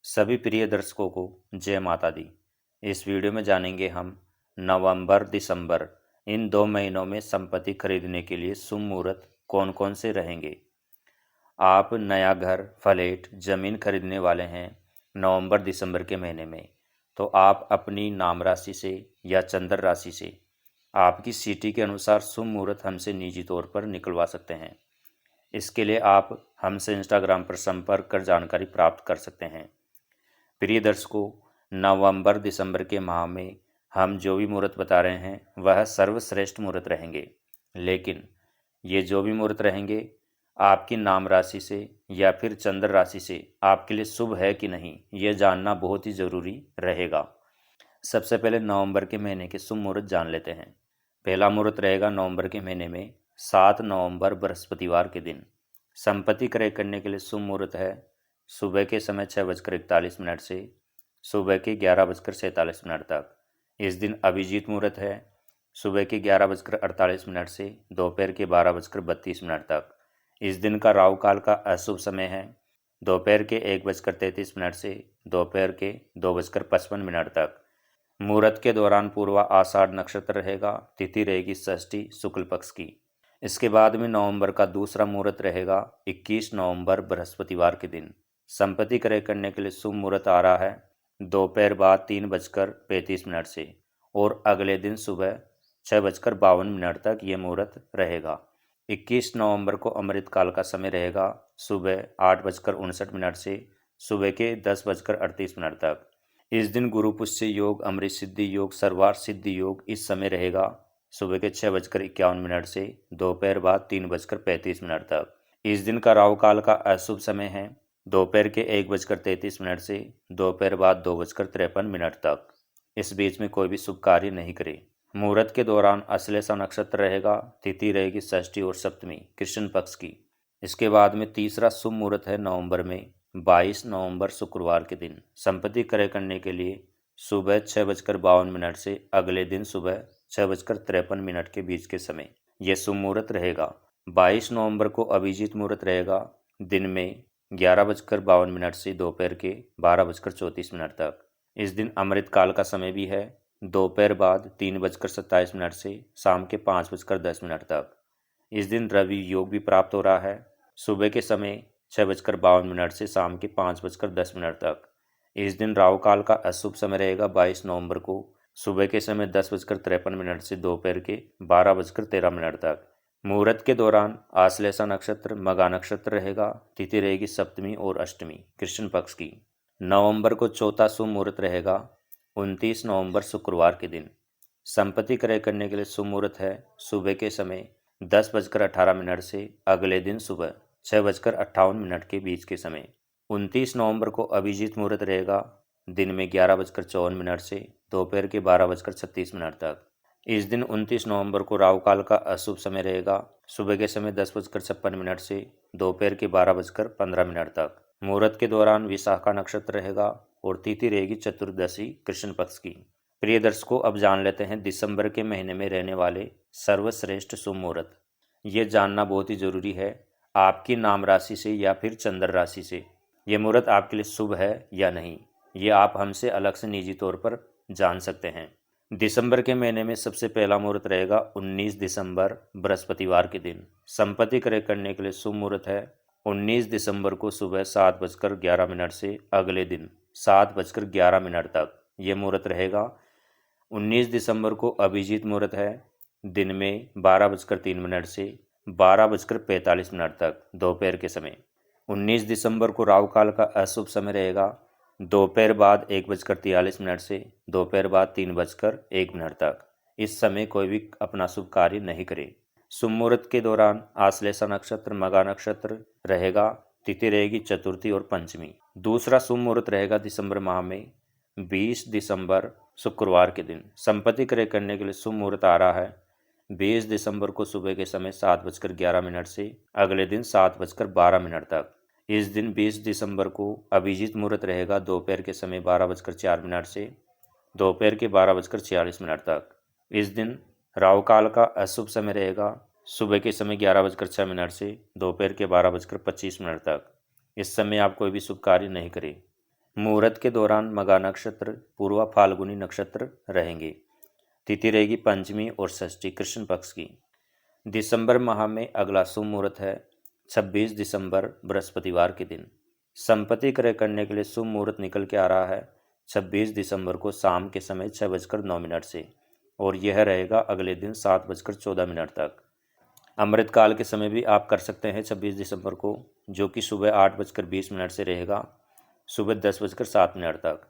सभी प्रिय दर्शकों को जय माता दी। इस वीडियो में जानेंगे हम नवंबर दिसंबर इन 2 महीनों में संपत्ति खरीदने के लिए शुभ मुहूर्त कौन कौन से रहेंगे। आप नया घर फ्लैट ज़मीन खरीदने वाले हैं नवंबर दिसंबर के महीने में, तो आप अपनी नाम राशि से या चंद्र राशि से आपकी सिटी के अनुसार शुभ मुहूर्त हमसे निजी तौर पर निकलवा सकते हैं। इसके लिए आप हमसे इंस्टाग्राम पर संपर्क कर जानकारी प्राप्त कर सकते हैं। प्रिय दर्शकों, नवंबर दिसंबर के माह में हम जो भी मुहूर्त बता रहे हैं वह सर्वश्रेष्ठ मुहूर्त रहेंगे, लेकिन ये जो भी मुहूर्त रहेंगे आपकी नाम राशि से या फिर चंद्र राशि से आपके लिए शुभ है कि नहीं, ये जानना बहुत ही ज़रूरी रहेगा। सबसे पहले नवंबर के महीने के शुभ मुहूर्त जान लेते हैं। पहला मुहूर्त रहेगा नवंबर के महीने में 7 नवंबर बृहस्पतिवार के दिन। संपत्ति क्रय करने के लिए शुभ मुहूर्त है सुबह के समय 6:41 से सुबह के 11:47 तक। इस दिन अभिजीत मुहूर्त है सुबह के 11:48 से दोपहर के 12:32 तक। इस दिन का राहु काल का अशुभ समय है दोपहर के 1:33 से दोपहर के 2:55 तक। मुहूर्त के दौरान पूर्वा आषाढ़ नक्षत्र रहेगा। तिथि रहेगी षष्ठी शुक्ल पक्ष की। इसके बाद में नवंबर का दूसरा मुहूर्त रहेगा 21 नवंबर बृहस्पतिवार के दिन। संपत्ति क्रय करने के लिए शुभ मुहूर्त आ रहा है दोपहर बाद 3:35 से और अगले दिन सुबह 6:52 तक ये मुहूर्त रहेगा। 21 नवंबर को अमृत काल का समय रहेगा सुबह 8:59 से सुबह के 10:38 तक। इस दिन गुरु पुष्य योग, अमृत सिद्धि योग, सर्वार्थ सिद्धि योग इस समय रहेगा सुबह के 6:51 से दोपहर बाद 3:35 तक। इस दिन का राहु काल का अशुभ समय है दोपहर के 1:33 से दोपहर बाद 2:53 तक। इस बीच में कोई भी शुभ कार्य नहीं करें। मुहूर्त के दौरान अश्लेषा नक्षत्र रहेगा। तिथि रहेगी षष्ठी और सप्तमी कृष्ण पक्ष की। इसके बाद में तीसरा शुभ मुहूर्त है नवंबर में 22 नवंबर शुक्रवार के दिन। संपत्ति क्रय करने के लिए सुबह 6:52 से अगले दिन सुबह 6:53 के बीच के समय यह शुभ मुहूर्त रहेगा। 22 नवंबर को अभिजीत मुहूर्त रहेगा दिन में 11:52 से दोपहर के 12:34 तक। इस दिन अमृत काल का समय भी है दोपहर बाद 3:27 से शाम के 5:10 तक। इस दिन रवि योग भी प्राप्त हो रहा है सुबह के समय 6:52 से शाम के 5:10 तक। इस दिन राहु काल का अशुभ समय रहेगा 22 नवंबर को सुबह के समय 10:53 से दोपहर के 12:13 तक। मुहूर्त के दौरान आश्लेषा नक्षत्र, मघा नक्षत्र रहेगा। तिथि रहेगी सप्तमी और अष्टमी कृष्ण पक्ष की। नवंबर को चौथा शुभ मुहूर्त रहेगा 29 नवंबर शुक्रवार के दिन। संपत्ति क्रय करने के लिए शुभ मुहूर्त है सुबह के समय 10:18 से अगले दिन सुबह 6:58 के बीच के समय। 29 नवंबर को अभिजीत मुहूर्त रहेगा दिन में 11:54 से दोपहर के 12:36 तक। इस दिन 29 नवंबर को राहु काल का अशुभ समय रहेगा सुबह के समय 10:56 से दोपहर के 12:15 तक। मुहूर्त के दौरान विशाखा नक्षत्र रहेगा और तिथि रहेगी चतुर्दशी कृष्ण पक्ष की। प्रिय दर्शकों, अब जान लेते हैं दिसंबर के महीने में रहने वाले सर्वश्रेष्ठ शुभ मुहूर्त। ये जानना बहुत ही जरूरी है आपकी नाम राशि से या फिर चंद्र राशि से ये मुहूर्त आपके लिए शुभ है या नहीं, ये आप हमसे अलग से निजी तौर पर जान सकते हैं। दिसंबर के महीने में सबसे पहला मुहूर्त रहेगा 19 दिसंबर बृहस्पतिवार के दिन। संपत्ति क्रय करने के लिए शुभ मुहूर्त है 19 दिसंबर को सुबह 7:11 से अगले दिन 7:11 तक ये मुहूर्त रहेगा। 19 दिसंबर को अभिजीत मुहूर्त है दिन में 12:03 से 12:45 तक दोपहर के समय। 19 दिसंबर को राहु काल का अशुभ समय रहेगा दोपहर बाद 1:43 से दोपहर बाद 3:01 तक। इस समय कोई भी अपना शुभ कार्य नहीं करे। शुभ मुहूर्त के दौरान आश्लेषा नक्षत्र, मघा नक्षत्र रहेगा। तिथि रहेगी चतुर्थी और पंचमी। दूसरा शुभ मुहूर्त रहेगा दिसंबर माह में 20 दिसंबर शुक्रवार के दिन। संपत्ति क्रय करने के लिए शुभ मुहूर्त आ रहा है 20 दिसंबर को सुबह के समय 7:11 से अगले दिन 7:12 तक। इस दिन 20 दिसंबर को अभिजीत मुहूर्त रहेगा दोपहर के समय 12:04 से दोपहर के 12:46 तक। इस दिन राहु काल का अशुभ समय रहेगा सुबह के समय 11:06 से दोपहर के 12:25 तक। इस समय आप कोई भी शुभ कार्य नहीं करें। मुहूर्त के दौरान मघा नक्षत्र, पूर्वा फाल्गुनी नक्षत्र रहेंगे। तिथि रहेगी पंचमी और षष्ठी कृष्ण पक्ष की। दिसंबर माह में अगला शुभ मुहूर्त है 26 दिसंबर बृहस्पतिवार के दिन। संपत्ति क्रय करने के लिए शुभ मुहूर्त निकल के आ रहा है 26 दिसंबर को शाम के समय 6:09 से, और यह रहेगा अगले दिन 7:14 तक। अमृत काल के समय भी आप कर सकते हैं 26 दिसंबर को, जो कि सुबह 8:20 से रहेगा सुबह 10:07 तक।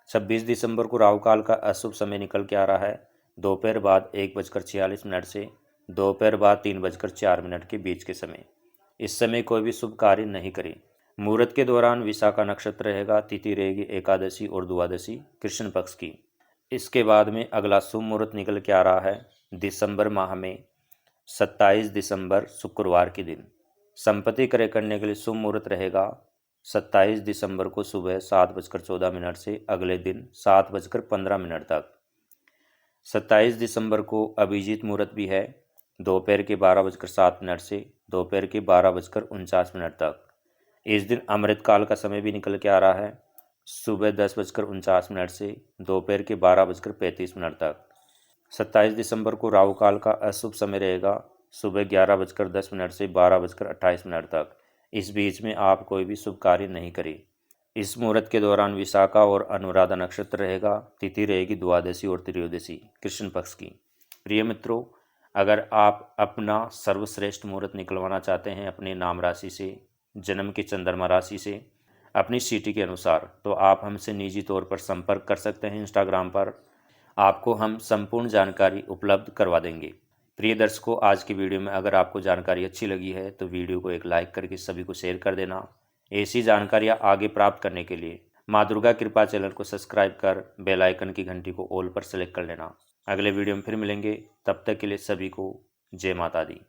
26 दिसंबर को राहु काल का अशुभ समय निकल के आ रहा है दोपहर बाद 1:46 से दोपहर बाद 3:04 के बीच के समय। इस समय कोई भी शुभ कार्य नहीं करें। मुहूर्त के दौरान विशाखा नक्षत्र रहेगा। तिथि रहेगी एकादशी और द्वादशी कृष्ण पक्ष की। इसके बाद में अगला शुभ मुहूर्त निकल के आ रहा है दिसंबर माह में 27 दिसंबर शुक्रवार के दिन। संपत्ति क्रय करने के लिए शुभ मुहूर्त रहेगा 27 दिसंबर को सुबह 7:14 से अगले दिन 7:15 तक। 27 दिसंबर को अभिजीत मुहूर्त भी है दोपहर के 12:07 से दोपहर के 12:49 तक। इस दिन अमृत काल का समय भी निकल के आ रहा है सुबह 10:49 से दोपहर के 12:35 तक। 27 दिसंबर को राहु काल का अशुभ समय रहेगा सुबह 11:10 से 12:28 तक। इस बीच में आप कोई भी शुभ कार्य नहीं करें। इस मुहूर्त के दौरान विशाखा और अनुराधा नक्षत्र रहेगा। तिथि रहेगी द्वादशी और त्रयोदशी कृष्ण पक्ष की। प्रिय मित्रों, अगर आप अपना सर्वश्रेष्ठ मुहूर्त निकलवाना चाहते हैं अपने नाम राशि से, जन्म की चंद्रमा राशि से, अपनी सिटी के अनुसार, तो आप हमसे निजी तौर पर संपर्क कर सकते हैं। इंस्टाग्राम पर आपको हम संपूर्ण जानकारी उपलब्ध करवा देंगे। प्रिय दर्शकों, आज की वीडियो में अगर आपको जानकारी अच्छी लगी है तो वीडियो को एक लाइक करके सभी को शेयर कर देना। ऐसी जानकारियाँ आगे प्राप्त करने के लिए माँ दुर्गा कृपा चैनल को सब्सक्राइब कर बेल आइकन की घंटी को ऑल पर सेलेक्ट कर लेना। अगले वीडियो में फिर मिलेंगे, तब तक के लिए सभी को जय माता दी।